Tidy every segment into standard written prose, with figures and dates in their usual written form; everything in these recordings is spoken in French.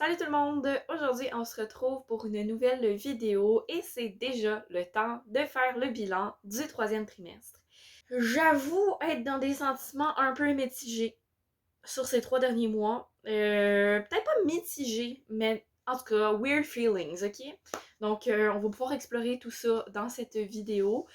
Salut tout le monde! Aujourd'hui, on se retrouve pour une nouvelle vidéo et c'est déjà le temps de faire le bilan du troisième trimestre. J'avoue être dans des sentiments un peu mitigés sur ces 3 derniers mois. Peut-être pas mitigés, mais en tout cas, weird feelings, ok? Donc, on va pouvoir explorer tout ça dans cette vidéo.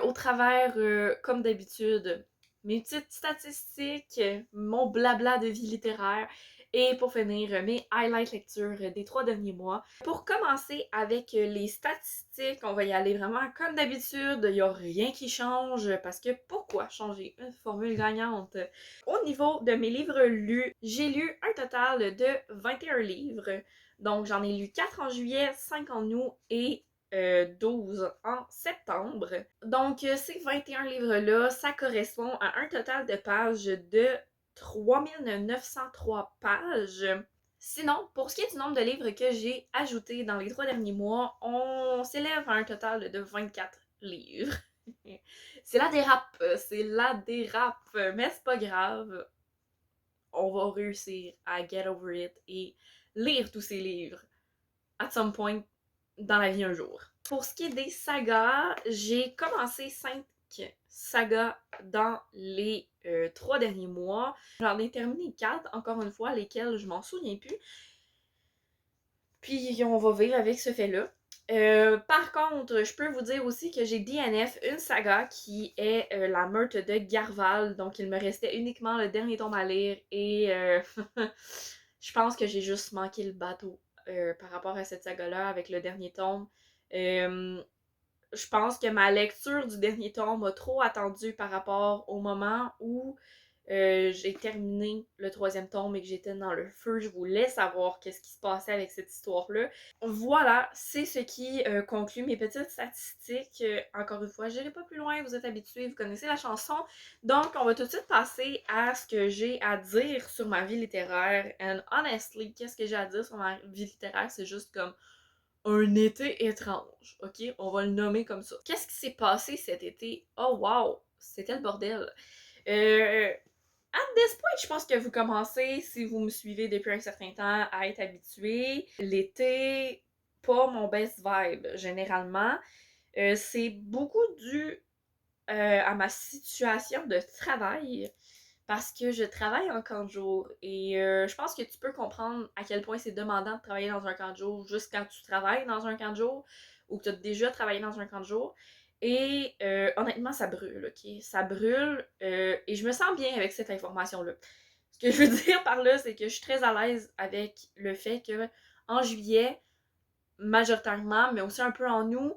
Au travers, comme d'habitude, mes petites statistiques, mon blabla de vie littéraire et pour finir, mes highlight lectures des 3 derniers mois. Pour commencer avec les statistiques, on va y aller vraiment comme d'habitude. Il n'y a rien qui change parce que pourquoi changer une formule gagnante? Au niveau de mes livres lus, j'ai lu un total de 21 livres. Donc j'en ai lu 4 en juillet, 5 en août et 12 en septembre. Donc, ces 21 livres-là, ça correspond à un total de pages de 3903 pages. Sinon, pour ce qui est du nombre de livres que j'ai ajoutés dans les 3 derniers mois, on s'élève à un total de 24 livres. C'est la dérape, mais c'est pas grave. On va réussir à get over it et lire tous ces livres at some point dans la vie un jour. Pour ce qui est des sagas, j'ai commencé 5 sagas dans les 3 derniers mois. J'en ai terminé 4, encore une fois, lesquelles je m'en souviens plus. Puis on va vivre avec ce fait-là. Par contre, je peux vous dire aussi que j'ai DNF une saga qui est la meurtre de Garval. Donc il me restait uniquement le dernier tome à lire et je pense que j'ai juste manqué le bateau par rapport à cette saga-là avec le dernier tome. Je pense que ma lecture du dernier tome m'a trop attendu par rapport au moment où j'ai terminé le 3e tome et que j'étais dans le feu. Je voulais savoir qu'est-ce qui se passait avec cette histoire-là. Voilà, c'est ce qui conclut mes petites statistiques. Encore une fois, je n'irai pas plus loin, vous êtes habitués, vous connaissez la chanson. Donc, on va tout de suite passer à ce que j'ai à dire sur ma vie littéraire. And honestly, qu'est-ce que j'ai à dire sur ma vie littéraire? C'est juste comme un été étrange, ok? On va le nommer comme ça. Qu'est-ce qui s'est passé cet été? Oh wow! C'était le bordel. At this point, je pense que vous commencez, si vous me suivez depuis un certain temps, à être habitué. L'été, pas mon best vibe, généralement. C'est beaucoup dû à ma situation de travail parce que je travaille en camp de jour et je pense que tu peux comprendre à quel point c'est demandant de travailler dans un camp de jour juste quand tu travailles dans un camp de jour ou que tu as déjà travaillé dans un camp de jour. Et honnêtement, ça brûle, ok? Ça brûle et je me sens bien avec cette information-là. Ce que je veux dire par là, c'est que je suis très à l'aise avec le fait que en juillet, majoritairement, mais aussi un peu en août,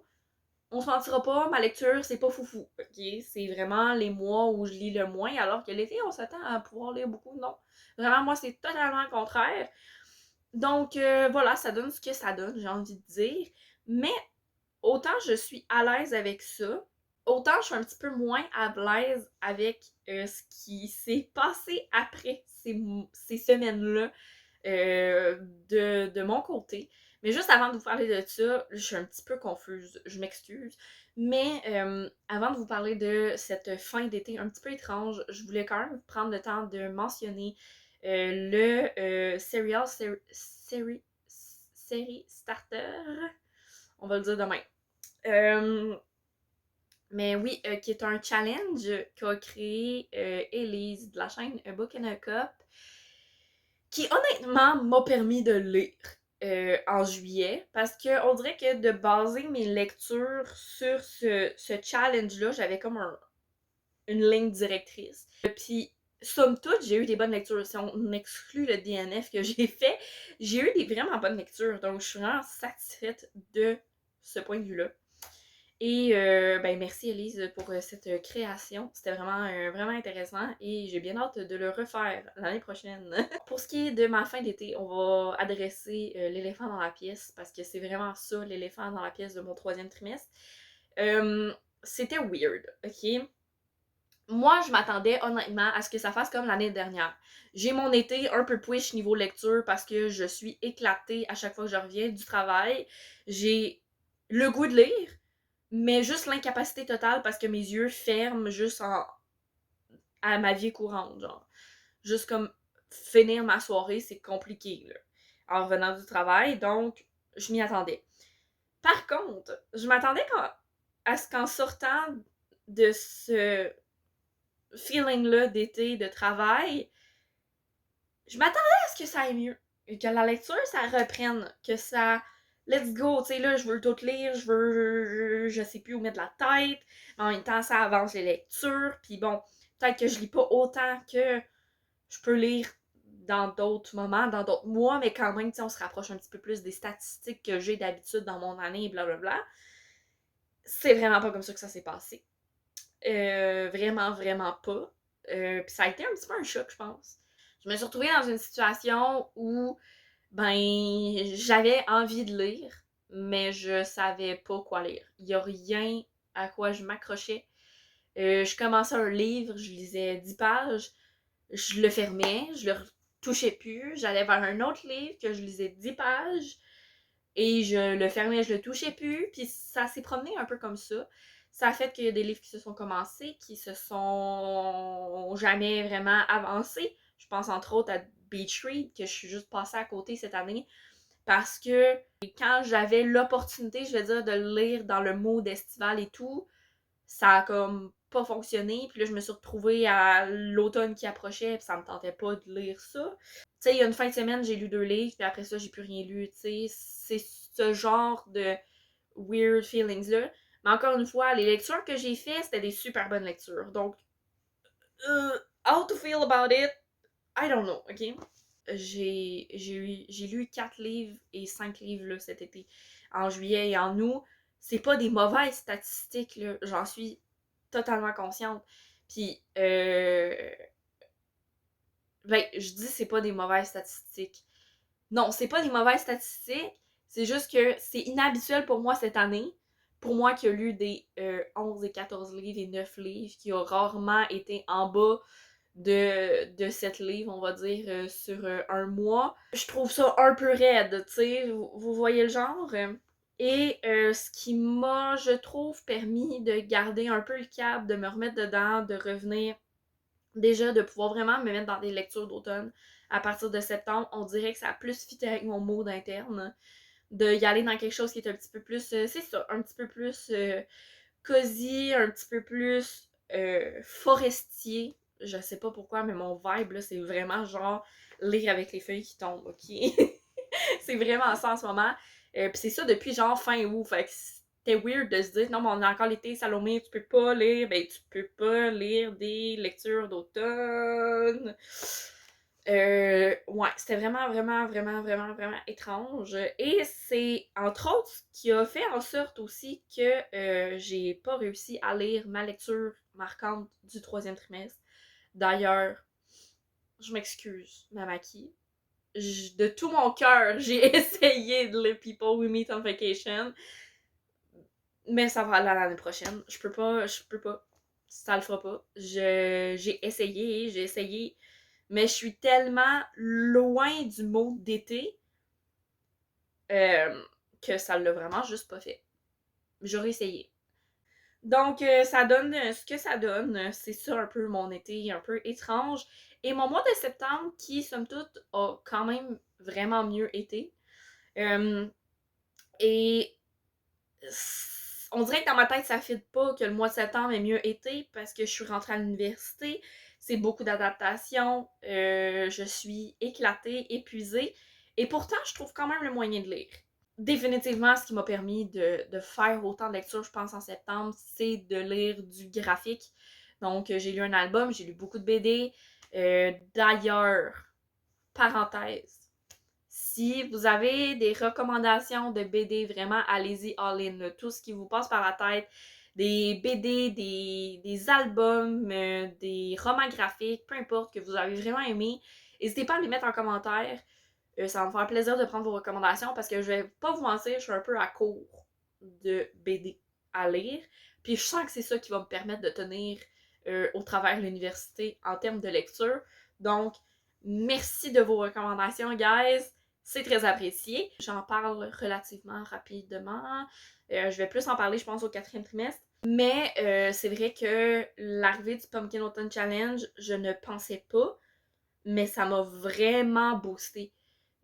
on se mentira pas, ma lecture, c'est pas foufou, ok? C'est vraiment les mois où je lis le moins, alors que l'été, on s'attend à pouvoir lire beaucoup, non. Vraiment, moi, c'est totalement le contraire. Donc, voilà, ça donne ce que ça donne, j'ai envie de dire. Mais, autant je suis à l'aise avec ça, autant je suis un petit peu moins à l'aise avec ce qui s'est passé après ces semaines-là de mon côté. Mais juste avant de vous parler de ça, je suis un petit peu confuse, je m'excuse. Mais avant de vous parler de cette fin d'été un petit peu étrange, je voulais quand même prendre le temps de mentionner le série starter. On va le dire demain. Mais oui, qui est un challenge qu'a créé Elise de la chaîne A Book and a Cup, qui honnêtement m'a permis de lire en juillet, parce que on dirait que de baser mes lectures sur ce challenge-là, j'avais comme une ligne directrice. Puis, somme toute, j'ai eu des bonnes lectures. Si on exclut le DNF que j'ai fait, j'ai eu des vraiment bonnes lectures. Donc, je suis vraiment satisfaite de ce point de vue-là. Et ben merci Elise pour cette création. C'était vraiment intéressant et j'ai bien hâte de le refaire l'année prochaine. Pour ce qui est de ma fin d'été, on va adresser l'éléphant dans la pièce parce que c'est vraiment ça, l'éléphant dans la pièce de mon 3e trimestre. C'était weird, ok? Moi, je m'attendais honnêtement à ce que ça fasse comme l'année dernière. J'ai mon été un peu push niveau lecture parce que je suis éclatée à chaque fois que je reviens du travail. J'ai le goût de lire, mais juste l'incapacité totale parce que mes yeux ferment juste à ma vie courante, genre. Juste comme finir ma soirée, c'est compliqué, là. en revenant du travail, donc je m'y attendais. Par contre, je m'attendais à ce qu'en sortant de ce feeling-là d'été, de travail, je m'attendais à ce que ça aille mieux. Que la lecture, ça reprenne. Que ça. Let's go, tu sais, là, je veux tout lire, je sais plus où mettre la tête. Mais en même temps, ça avance les lectures. Puis bon, peut-être que je lis pas autant que je peux lire dans d'autres moments, dans d'autres mois, mais quand même, tu sais, on se rapproche un petit peu plus des statistiques que j'ai d'habitude dans mon année, blablabla. C'est vraiment pas comme ça que ça s'est passé. Vraiment, vraiment pas. Puis ça a été un petit peu un choc, je pense. Je me suis retrouvée dans une situation où, ben, j'avais envie de lire, mais je savais pas quoi lire. Il y a rien à quoi je m'accrochais. Je commençais un livre, je lisais 10 pages, je le fermais, je le touchais plus, j'allais vers un autre livre que je lisais 10 pages, et je le fermais, je le touchais plus, puis ça s'est promené un peu comme ça. Ça a fait qu'il y a des livres qui se sont commencés, qui se sont jamais vraiment avancés. Je pense entre autres à Beach Read, que je suis juste passée à côté cette année, parce que quand j'avais l'opportunité, je vais dire, de le lire dans le mood estival et tout, ça a comme pas fonctionné. Puis là, je me suis retrouvée à l'automne qui approchait, puis ça me tentait pas de lire ça. Tu sais, il y a une fin de semaine, j'ai lu 2 livres, puis après ça, j'ai plus rien lu, tu sais. C'est ce genre de weird feelings-là. Mais encore une fois, les lectures que j'ai faites, c'était des super bonnes lectures. Donc, how to feel about it, I don't know, ok? J'ai lu 4 livres et 5 livres là, cet été. En juillet et en août. C'est pas des mauvaises statistiques, là. J'en suis totalement consciente. Puis, ben, je dis c'est pas des mauvaises statistiques. Non, c'est pas des mauvaises statistiques. C'est juste que c'est inhabituel pour moi cette année. Pour moi qui a lu des 11 et 14 livres et 9 livres, qui a rarement été en bas de 7 livres, on va dire, sur un mois. Je trouve ça un peu raide, tu sais, vous voyez le genre. Et ce qui m'a, je trouve, permis de garder un peu le cap, de me remettre dedans, de revenir, déjà de pouvoir vraiment me mettre dans des lectures d'automne. À partir de septembre, on dirait que ça a plus fité avec mon mood interne, de y aller dans quelque chose qui est un petit peu plus, c'est ça, un petit peu plus cosy, un petit peu plus forestier. Je sais pas pourquoi, mais mon vibe, là, c'est vraiment genre lire avec les feuilles qui tombent, ok? C'est vraiment ça en ce moment. Puis c'est ça depuis genre fin août. Fait que c'était weird de se dire, non, mais on a encore l'été, Salomé, tu peux pas lire. Ben, tu peux pas lire des lectures d'automne. Ouais, c'était vraiment, vraiment, vraiment, vraiment, vraiment étrange. Et c'est, entre autres, ce qui a fait en sorte aussi que j'ai pas réussi à lire ma lecture marquante du 3e trimestre. D'ailleurs, je m'excuse, Mamaki. De tout mon cœur, j'ai essayé de lire People We Meet on Vacation. Mais ça va aller l'année prochaine. Je peux pas. Ça le fera pas. J'ai essayé. Mais je suis tellement loin du mot d'été que ça l'a vraiment juste pas fait. J'aurais essayé. Donc, ça donne ce que ça donne. C'est ça un peu mon été, un peu étrange. Et mon mois de septembre, qui, somme toute, a quand même vraiment mieux été. Et on dirait que dans ma tête, ça ne fit pas que le mois de septembre est mieux été parce que je suis rentrée à l'université. C'est beaucoup d'adaptation. Je suis éclatée, épuisée. Et pourtant, je trouve quand même le moyen de lire. Définitivement, ce qui m'a permis de faire autant de lectures, je pense, en septembre, c'est de lire du graphique. Donc, j'ai lu un album, j'ai lu beaucoup de BD. D'ailleurs, parenthèse, si vous avez des recommandations de BD, vraiment, allez-y all-in. Tout ce qui vous passe par la tête, des BD, des albums, des romans graphiques, peu importe, que vous avez vraiment aimé, n'hésitez pas à les mettre en commentaire. Ça va me faire plaisir de prendre vos recommandations parce que je vais pas vous mentir, je suis un peu à court de BD à lire. Puis je sens que c'est ça qui va me permettre de tenir au travers de l'université en termes de lecture. Donc, merci de vos recommandations, guys. C'est très apprécié. J'en parle relativement rapidement. Je vais plus en parler, je pense, au 4e trimestre. Mais c'est vrai que l'arrivée du Pumpkin Autumn Challenge, je ne pensais pas, mais ça m'a vraiment boosté.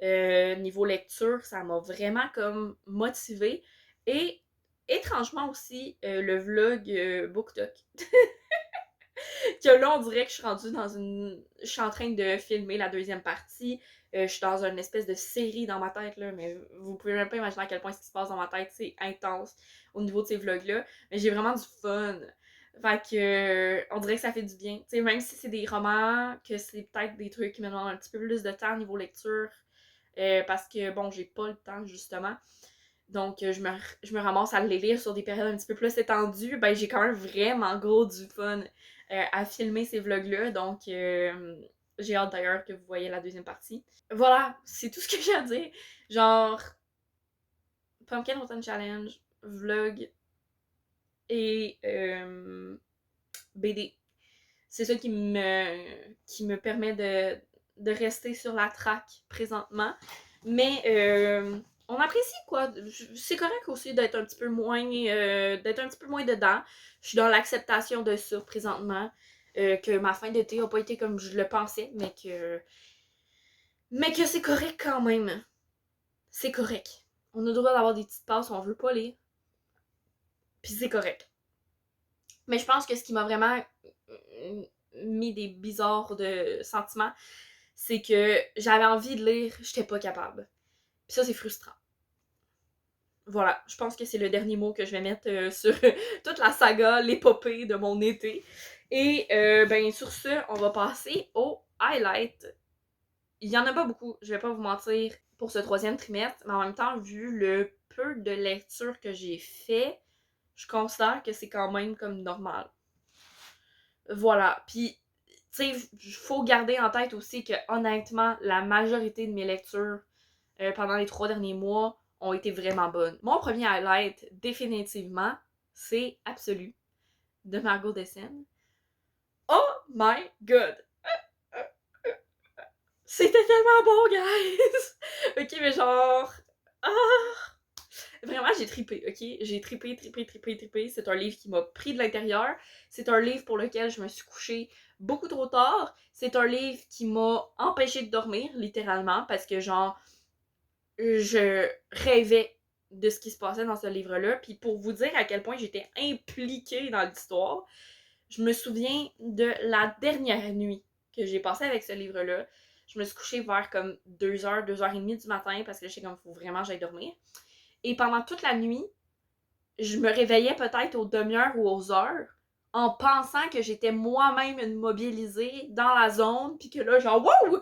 Niveau lecture, ça m'a vraiment comme motivée. Et étrangement aussi, le vlog BookTok. Que là, on dirait que je suis rendue dans une. Je suis en train de filmer la deuxième partie. Je suis dans une espèce de série dans ma tête, là, mais vous pouvez même pas imaginer à quel point ce qui se passe dans ma tête, c'est intense au niveau de ces vlogs-là. Mais j'ai vraiment du fun. Fait que, on dirait que ça fait du bien. Tu sais, même si c'est des romans, que c'est peut-être des trucs qui me demandent un petit peu plus de temps au niveau lecture, parce que, bon, j'ai pas le temps, justement. Donc, je me ramasse à les lire sur des périodes un petit peu plus étendues. Ben, j'ai quand même vraiment gros du fun à filmer ces vlogs-là. Donc, j'ai hâte d'ailleurs que vous voyez la deuxième partie. Voilà, c'est tout ce que j'ai à dire. Genre, Pumpkin Autumn Challenge, vlog et BD. C'est ça qui me permet de rester sur la track présentement. Mais on apprécie quoi. C'est correct aussi d'être un petit peu moins dedans. Je suis dans l'acceptation de ça présentement. Que ma fin d'été a pas été comme je le pensais, mais que c'est correct quand même. C'est correct. On a le droit d'avoir des petites passes, on veut pas lire. Puis c'est correct. Mais je pense que ce qui m'a vraiment mis des bizarres de sentiments, c'est que j'avais envie de lire, j'étais pas capable. Puis ça, c'est frustrant. Voilà, je pense que c'est le dernier mot que je vais mettre sur toute la saga, l'épopée de mon été. Et ben sur ce, on va passer au highlight. Il y en a pas beaucoup, je vais pas vous mentir, pour ce troisième trimestre, mais en même temps, vu le peu de lecture que j'ai fait, je considère que c'est quand même comme normal. Voilà, puis tu sais, il faut garder en tête aussi que honnêtement, la majorité de mes lectures pendant les 3 derniers mois ont été vraiment bonnes. Mon premier highlight, définitivement, c'est Absolu de Margot Dessen. Oh my god! C'était tellement bon, guys! Ok, mais genre. Ah! Vraiment, j'ai trippé, ok? J'ai trippé. C'est un livre qui m'a pris de l'intérieur. C'est un livre pour lequel je me suis couchée beaucoup trop tard. C'est un livre qui m'a empêché de dormir, littéralement, parce que, genre, je rêvais de ce qui se passait dans ce livre-là. Puis pour vous dire à quel point j'étais impliquée dans l'histoire, je me souviens de la dernière nuit que j'ai passée avec ce livre-là. Je me suis couchée vers comme 2h, 2h30 du matin parce que je sais comme faut vraiment que j'aille dormir. Et pendant toute la nuit, je me réveillais peut-être aux demi-heures ou aux heures en pensant que j'étais moi-même mobilisée dans la zone, puis que là, genre, wow!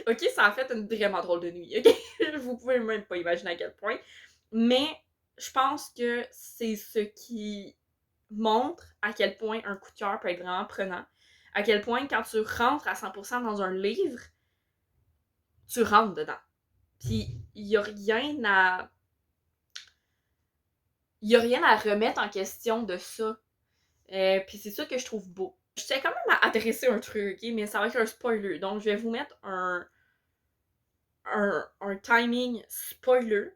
Ok, ça a fait une vraiment drôle de nuit, ok? Vous pouvez même pas imaginer à quel point. Mais je pense que c'est ce qui montre à quel point un coup de cœur peut être vraiment prenant. À quel point, quand tu rentres à 100% dans un livre, tu rentres dedans. Puis, il y a rien à remettre en question de ça. Puis c'est ça que je trouve beau. Je tiens quand même à adresser un truc, okay, mais ça va être un spoiler. Donc, je vais vous mettre un timing spoiler.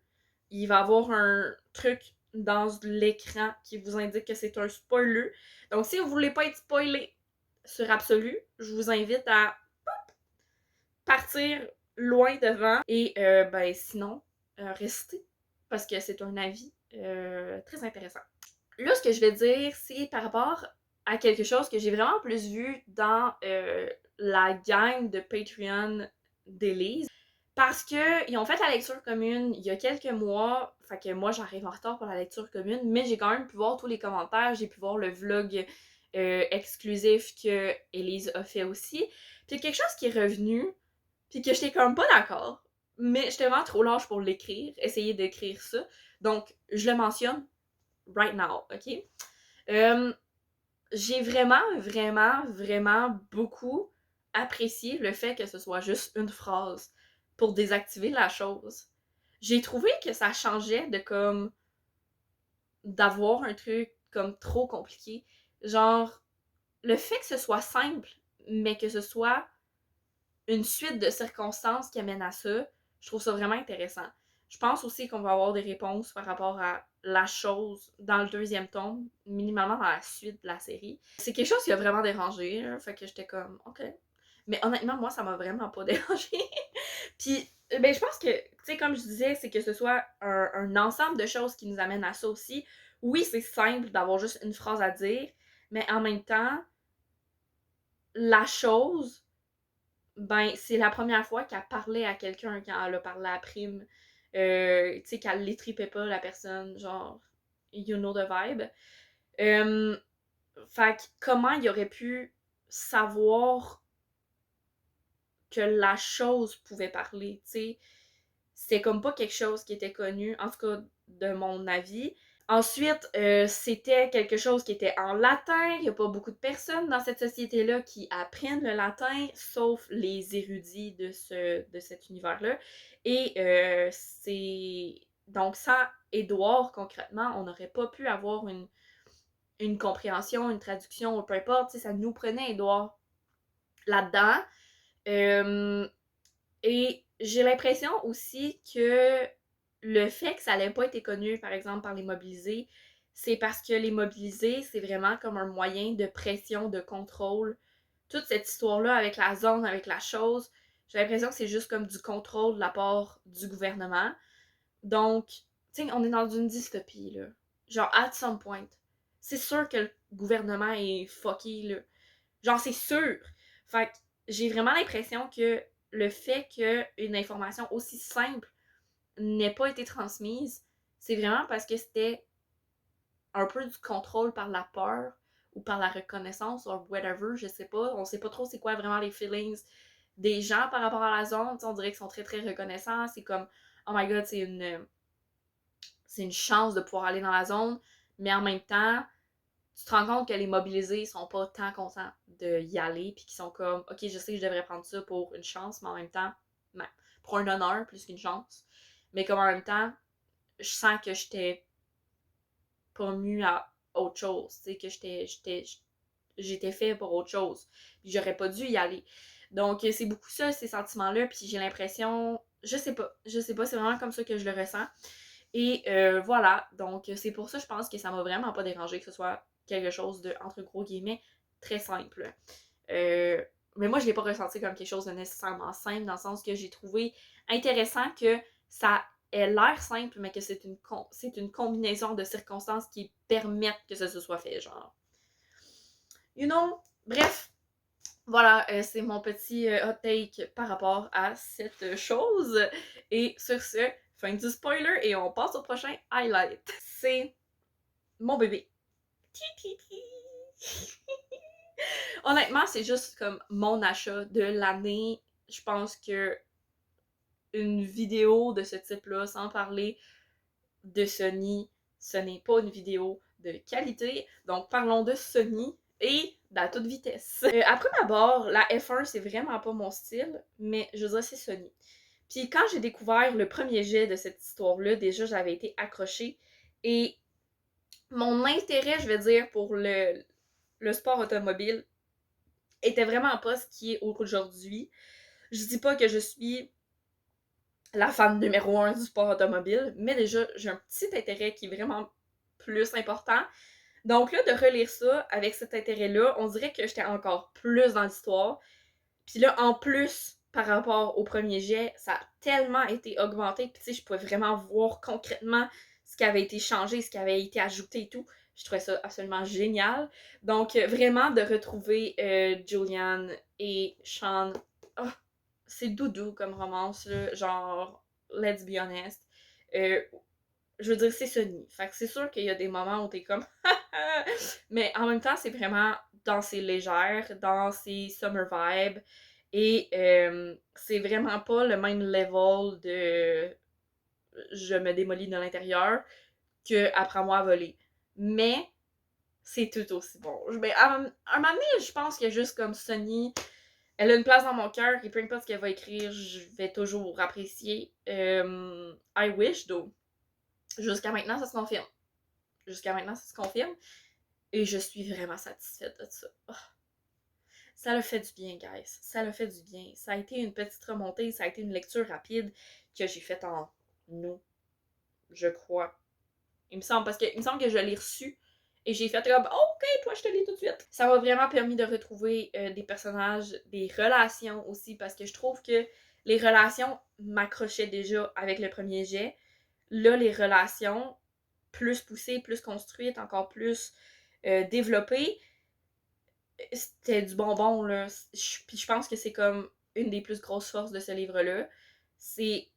Il va y avoir un truc dans l'écran qui vous indique que c'est un spoiler. Donc, si vous voulez pas être spoilé sur Absolu, je vous invite à partir loin devant. Et ben sinon, restez. Parce que c'est un avis très intéressant. Là, ce que je vais dire, c'est par rapport à quelque chose que j'ai vraiment plus vu dans la gang de Patreon d'Élise. Parce qu'ils ont fait la lecture commune il y a quelques mois. Fait que moi, j'arrive en retard pour la lecture commune. Mais j'ai quand même pu voir tous les commentaires. J'ai pu voir le vlog exclusif que Élise a fait aussi. Puis quelque chose qui est revenu. Puis que j'étais comme pas d'accord. Mais j'étais vraiment trop lâche pour l'écrire. Essayer d'écrire ça. Donc, je le mentionne right now, ok? J'ai vraiment beaucoup apprécié le fait que ce soit juste une phrase pour désactiver la chose. J'ai trouvé que ça changeait de comme d'avoir un truc comme trop compliqué. Genre, le fait que ce soit simple, mais que ce soit une suite de circonstances qui amènent à ça, je trouve ça vraiment intéressant. Je pense aussi qu'on va avoir des réponses par rapport à la chose dans le deuxième tome, minimalement dans la suite de la série. C'est quelque chose qui a vraiment dérangé, fait que j'étais comme, ok. Mais honnêtement, moi, ça m'a vraiment pas dérangé. Puis, Ben, je pense que, tu sais, comme je disais, c'est que ce soit un ensemble de choses qui nous amène à ça aussi. Oui, c'est simple d'avoir juste une phrase à dire, mais en même temps, la chose, ben, c'est la première fois qu'elle parlait à quelqu'un quand elle a parlé à Prime. Tu sais, qu'elle l'étripait pas, la personne, genre, you know the vibe. Euh, Fait que comment il aurait pu savoir que la chose pouvait parler, tu sais? C'était comme pas quelque chose qui était connu, en tout cas de mon avis. Ensuite, c'était quelque chose qui était en latin. Il n'y a pas beaucoup de personnes dans cette société-là qui apprennent le latin, sauf les érudits de cet univers-là. Et c'est... Donc, sans Édouard, concrètement, on n'aurait pas pu avoir une compréhension, une traduction, ou peu importe. Ça nous prenait Édouard là-dedans. Euh, et j'ai l'impression aussi que le fait que ça n'ait pas été connu, par exemple, par les mobilisés, c'est parce que les mobilisés, c'est vraiment comme un moyen de pression, de contrôle. Toute cette histoire-là avec la zone, avec la chose, j'ai l'impression que c'est juste comme du contrôle de la part du gouvernement. Donc, tu sais, on est dans une dystopie, là. Genre, at some point. C'est sûr que le gouvernement est fucké, là. Genre, c'est sûr. Fait que j'ai vraiment l'impression que le fait qu'une information aussi simple n'ait pas été transmise, c'est vraiment parce que c'était un peu du contrôle par la peur ou par la reconnaissance ou whatever, je sais pas. On sait pas trop c'est quoi vraiment les feelings des gens par rapport à la zone. T'sais, on dirait qu'ils sont très très reconnaissants. C'est comme, oh my god, c'est une chance de pouvoir aller dans la zone. Mais en même temps, tu te rends compte que les mobilisés sont pas tant contents d'y aller, puis qu'ils sont comme, ok, je sais que je devrais prendre ça pour une chance, mais en même temps, ben, pour un honneur plus qu'une chance. Mais comme en même temps, je sens que j'étais pas mue à autre chose, tu sais, que j'étais fait pour autre chose, puis j'aurais pas dû y aller. Donc, c'est beaucoup ça, ces sentiments-là, puis j'ai l'impression, je sais pas, c'est vraiment comme ça que je le ressens. Et voilà, donc c'est pour ça, je pense que ça m'a vraiment pas dérangé que ce soit quelque chose de, entre gros guillemets, très simple. Euh, mais moi, je l'ai pas ressenti comme quelque chose de nécessairement simple, dans le sens que j'ai trouvé intéressant que ça ait l'air simple, mais que c'est une combinaison de circonstances qui permettent que ça se soit fait, genre. You know? Bref, voilà, c'est mon petit hot take par rapport à cette chose. Et sur ce, fin du spoiler et on passe au prochain highlight. C'est mon bébé. Honnêtement, c'est juste comme mon achat de l'année. Je pense que une vidéo de ce type-là, sans parler de Sony, ce n'est pas une vidéo de qualité. Donc parlons de Sony et à toute vitesse. Après ma barre, la F1, c'est vraiment pas mon style, mais je veux dire, c'est Sony. Puis quand j'ai découvert le premier jet de cette histoire-là, déjà j'avais été accrochée. Et mon intérêt, je vais dire, pour le sport automobile était vraiment pas ce qui est aujourd'hui. Je dis pas que je suis la fan numéro un du sport automobile, mais déjà, j'ai un petit intérêt qui est vraiment plus important. Donc là, de relire ça avec cet intérêt-là, on dirait que j'étais encore plus dans l'histoire. Puis là, en plus, par rapport au premier jet, ça a tellement été augmenté. Puis tu sais, je pouvais vraiment voir concrètement ce qui avait été changé, ce qui avait été ajouté et tout. Je trouvais ça absolument génial. Donc, vraiment, de retrouver Julian et Sean. Oh, c'est doudou comme romance, là. Genre, let's be honest. Euh, je veux dire, c'est Sony. Fait que c'est sûr qu'il y a des moments où t'es comme. Mais en même temps, c'est vraiment dans ses légères, dans ses summer vibes. Et c'est vraiment pas le même level de je me démolis de l'intérieur que Apprends-moi à voler. Mais c'est tout aussi bon. Mais à un moment donné, je pense qu'il y a juste comme Sony. Elle a une place dans mon cœur et peu importe ce qu'elle va écrire, je vais toujours apprécier. I wish, though. Jusqu'à maintenant, ça se confirme. Jusqu'à maintenant, ça se confirme. Et je suis vraiment satisfaite de ça. Oh, ça l'a fait du bien, guys. Ça l'a fait du bien. Ça a été une petite remontée, ça a été une lecture rapide que j'ai faite en nous, je crois. Il me semble, parce que il me semble que je l'ai reçu et j'ai fait comme oh, ok, toi je te lis tout de suite. Ça m'a vraiment permis de retrouver des personnages, des relations aussi, parce que je trouve que Les relations m'accrochaient déjà avec le premier jet. Là, les relations plus poussées, plus construites, encore plus développées, c'était du bonbon, là. Puis je pense que c'est comme une des plus grosses forces de ce livre-là. C'est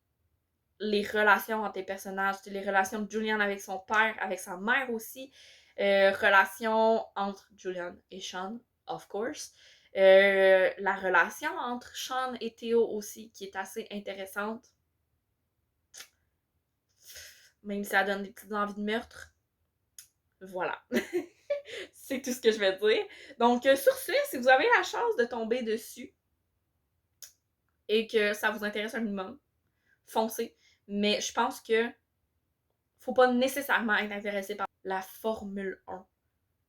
les relations entre les personnages, les relations de Julian avec son père, avec sa mère aussi, relations entre Julian et Sean, of course. La relation entre Sean et Theo aussi, qui est assez intéressante. Même si ça donne des petites envies de meurtre. Voilà. C'est tout ce que je vais dire. Donc, sur ce, si vous avez la chance de tomber dessus et que ça vous intéresse un minimum, foncez. Mais je pense que faut pas nécessairement être intéressé par la Formule 1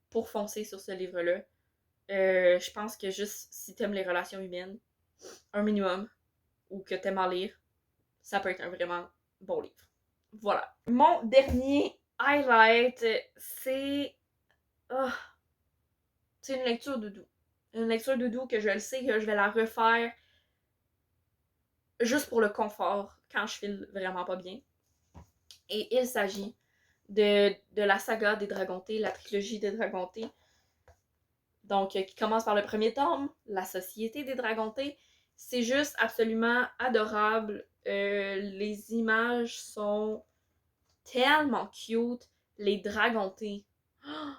pour foncer sur ce livre-là. Je pense que juste si t'aimes les relations humaines, un minimum, ou que t'aimes en lire, ça peut être un vraiment bon livre. Voilà. Mon dernier highlight, c'est... Oh, c'est une lecture doudou. Une lecture doudou que je le sais que je vais la refaire juste pour le confort quand je file vraiment pas bien. Et il s'agit de la saga des Dragontés, la trilogie des Dragontés. Donc, qui commence par le premier tome, La Société des Dragontés. C'est juste absolument adorable. Les images sont tellement cute. Les Dragontés. Oh,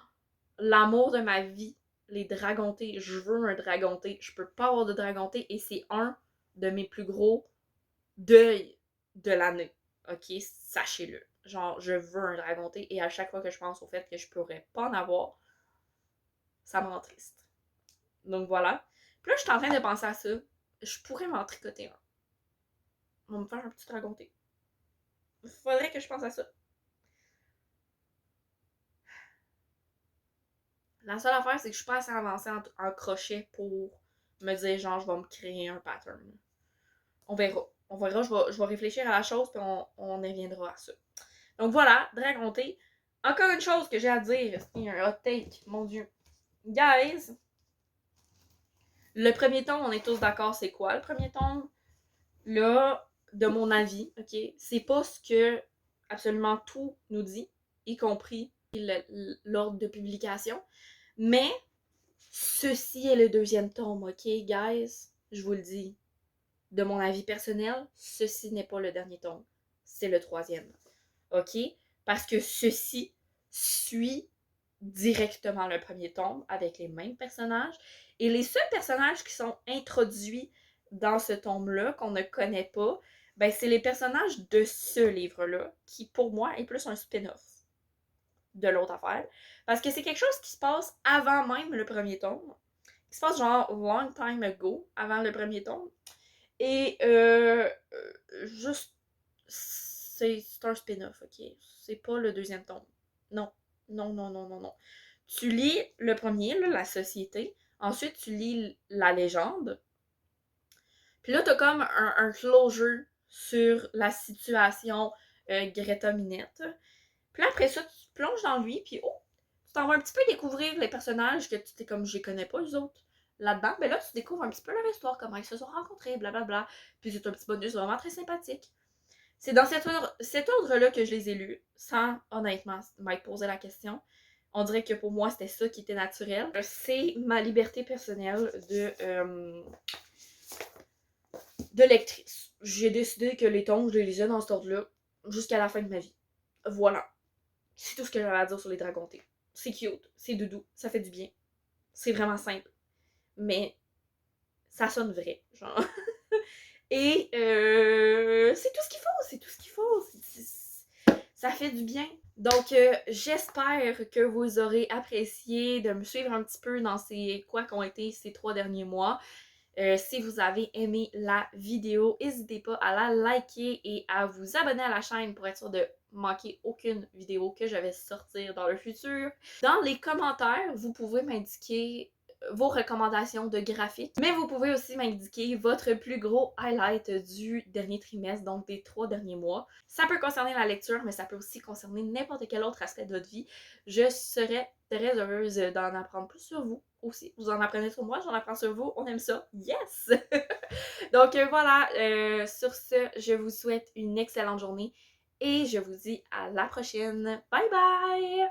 l'amour de ma vie. Les Dragontés. Je veux un Dragonté. Je peux pas avoir de Dragonté et c'est un de mes plus gros deuils de l'année. Ok, sachez-le. Genre, je veux un Dragonté et à chaque fois que je pense au fait que je pourrais pas en avoir, ça me rend triste. Donc voilà. Puis là, je suis en train de penser à ça. Je pourrais m'en tricoter un. On va me faire un petit Dragonté. Faudrait que je pense à ça. La seule affaire, c'est que je suis pas assez avancée en crochet pour me dire, genre, je vais me créer un pattern. On verra. On verra, je vais réfléchir à la chose, puis on y reviendra à ça. Donc voilà, Dragonté. Encore une chose que j'ai à dire, c'est un hot take, mon dieu. Guys, le premier tome, on est tous d'accord, c'est quoi le premier tome? Là, de mon avis, ok, c'est pas ce que absolument tout nous dit, y compris l'ordre de publication, mais ceci est le deuxième tome, ok, guys? Je vous le dis, de mon avis personnel, ceci n'est pas le dernier tome, c'est le troisième, ok? Parce que ceci suit directement le premier tome avec les mêmes personnages, et les seuls personnages qui sont introduits dans ce tome-là, qu'on ne connaît pas, ben c'est les personnages de ce livre-là, qui pour moi est plus un spin-off de l'autre affaire. Parce que c'est quelque chose qui se passe avant même le premier tome. Qui se passe genre long time ago, avant le premier tome. Et juste, c'est un spin-off, ok? C'est pas le deuxième tome. Non. Non, non, non, non, non. Tu lis le premier, là, La Société. Ensuite, tu lis La Légende. Puis là, t'as comme un closure sur la situation Greta Minette. Puis là, après ça, tu te plonges dans lui, puis oh, tu t'en vas un petit peu découvrir les personnages que tu t'es comme, je les connais pas, les autres. Là-dedans, ben là, tu découvres un petit peu leur histoire, comment ils se sont rencontrés, blablabla. Puis c'est un petit bonus vraiment très sympathique. C'est dans cet ordre-là que je les ai lus, sans honnêtement m'être posé la question. On dirait que pour moi, c'était ça qui était naturel. C'est ma liberté personnelle de lectrice. J'ai décidé que les tomes, je les lisais dans cet ordre-là jusqu'à la fin de ma vie. Voilà. C'est tout ce que j'avais à dire sur les Dragontés. C'est cute, c'est doudou, ça fait du bien. C'est vraiment simple. Mais ça sonne vrai, genre. Et c'est tout ce qu'il faut, c'est tout ce qu'il faut. Ça fait du bien. Donc, j'espère que vous aurez apprécié de me suivre un petit peu dans ces quoi qu'ont été ces 3 derniers mois. Si vous avez aimé la vidéo, n'hésitez pas à la liker et à vous abonner à la chaîne pour être sûr de manquer aucune vidéo que je vais sortir dans le futur. Dans les commentaires, vous pouvez m'indiquer vos recommandations de graphiques. Mais vous pouvez aussi m'indiquer votre plus gros highlight du dernier trimestre, donc des 3 derniers mois. Ça peut concerner la lecture, mais ça peut aussi concerner n'importe quel autre aspect de votre vie. Je serais très heureuse d'en apprendre plus sur vous aussi. Vous en apprenez sur moi, j'en apprends sur vous. On aime ça. Yes! Donc voilà, sur ce, je vous souhaite une excellente journée et je vous dis à la prochaine. Bye bye!